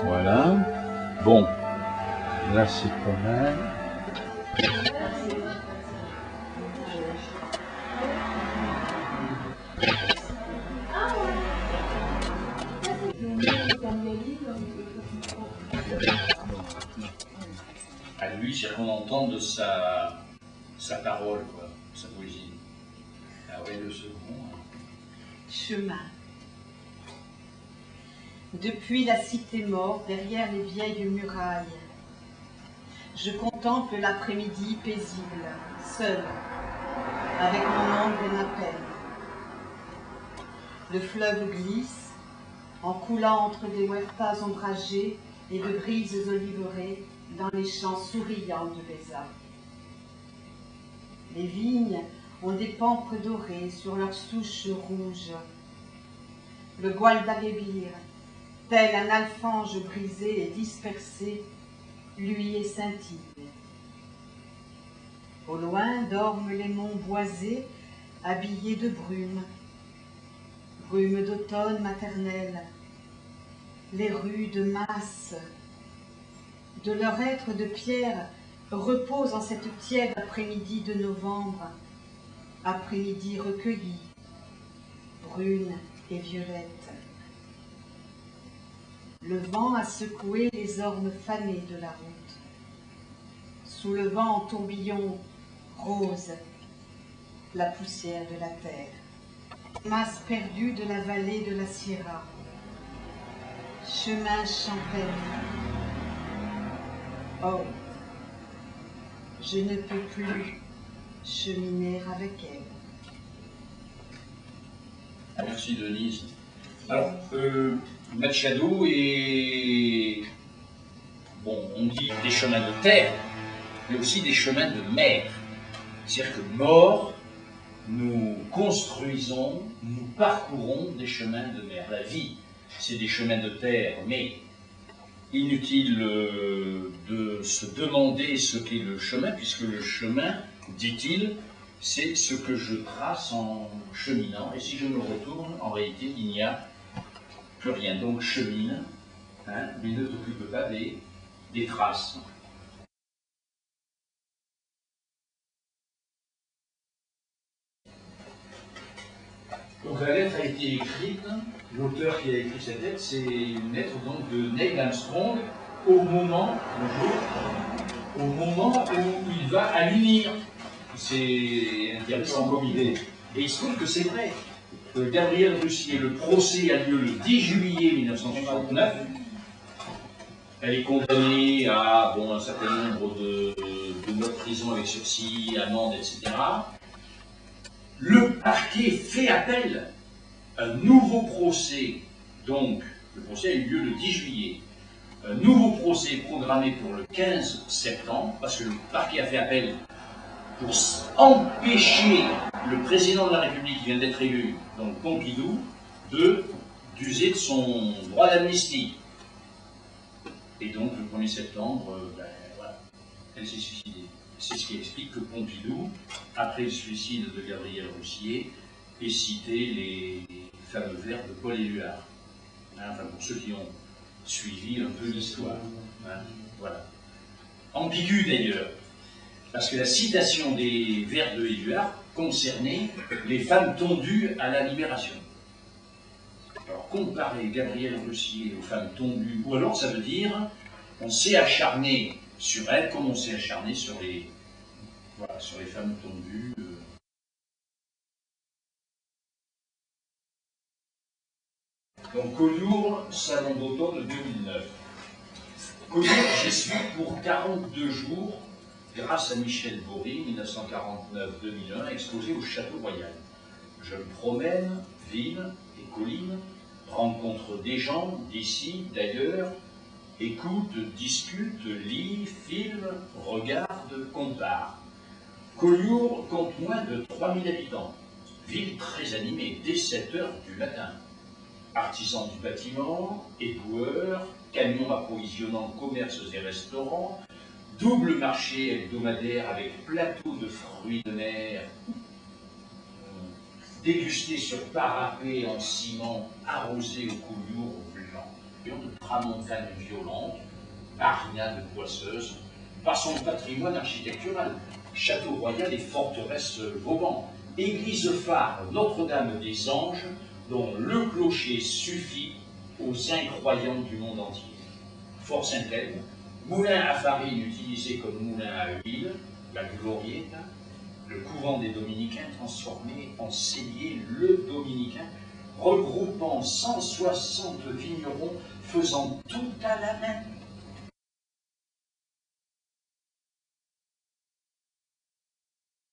Voilà. Bon, là c'est pas mal. À lui, c'est qu'on entend de sa parole, quoi, sa poésie. Ah ouais, le second. Chemin. Depuis la cité morte, derrière les vieilles murailles, je contemple l'après-midi paisible, seul, avec mon ombre et ma peine. Le fleuve glisse, en coulant entre des huertas ombragées et de brises oliverées dans les champs souriants de Béza. Les vignes ont des pampres dorées sur leurs souches rouges. Le Guadalquivir, tel un alfange brisé et dispersé, lui est scintille. Au loin dorment les monts boisés, habillés de brume, brume d'automne maternelle. Les rues de masse, de leur être de pierre, reposent en cette tiède après-midi de novembre, après-midi recueillie, brune et violette. Le vent a secoué les ormes fanés de la route. Sous le vent en tourbillon rose la poussière de la terre. Masse perdue de la vallée de la Sierra. Chemin champêtre. Oh, je ne peux plus cheminer avec elle. Merci Denise. Alors, Machado est, bon, on dit des chemins de terre, mais aussi des chemins de mer. C'est-à-dire que mort, nous construisons, nous parcourons des chemins de mer. La vie c'est des chemins de terre, mais inutile de se demander ce qu'est le chemin, puisque le chemin, dit-il, c'est ce que je trace en cheminant, et si je me retourne, en réalité, il n'y a plus rien. Donc chemine, hein, mais ne t'occupe pas des traces. Donc la lettre a été écrite, l'auteur qui a écrit cette lettre, c'est une lettre donc de Neil Armstrong au moment où il va à l'UNIR. C'est intéressant comme idée. Et il se trouve que c'est vrai. Gabriel Russier, le procès a lieu le 10 juillet 1969. Elle est condamnée à un certain nombre de mois de prison avec sursis, amende, etc. Le parquet fait appel. Un nouveau procès, donc le procès a eu lieu le 10 juillet. Un nouveau procès est programmé pour le 15 septembre, parce que le parquet a fait appel pour empêcher le président de la République qui vient d'être élu, donc Pompidou, d'user de son droit d'amnistie. Et donc le 1er septembre, voilà, elle s'est suicidée. C'est ce qui explique que Pompidou, après le suicide de Gabriel Russier, ait cité les fameux vers de Paul Éluard. Hein, enfin, pour ceux qui ont suivi un peu l'histoire. Hein, voilà. Ambigu d'ailleurs, parce que la citation des vers de Éluard concernait les femmes tondues à la Libération. Alors, comparer Gabriel Russier aux femmes tondues, ou alors ça veut dire on s'est acharné sur elles comme on s'est acharné sur les femmes tondues. Donc, Collioure, Salon d'automne 2009. Collioure, j'y suis pour 42 jours, grâce à Michel Bory, 1949-2001, exposé au Château Royal. Je me promène, ville et collines, rencontre des gens d'ici, d'ailleurs, écoute, discute, lit, filme, regarde, compare. Collioure compte moins de 3000 habitants. Ville très animée dès 7 heures du matin. Artisans du bâtiment, éboueurs, camions approvisionnant commerces et restaurants, double marché hebdomadaire avec plateau de fruits de mer, dégusté sur parapet en ciment, arrosé au Collioure au blanc, de tramontane violente, barinade poisseuse, par son patrimoine architectural, château royal et forteresse Vauban, église phare Notre-Dame des Anges, dont le clocher suffit aux incroyants du monde entier. Fort Saint-Elme, moulin à farine utilisé comme moulin à huile, la Gloriette, le couvent des Dominicains transformé en cellier le Dominicain, regroupant 160 vignerons faisant tout à la main.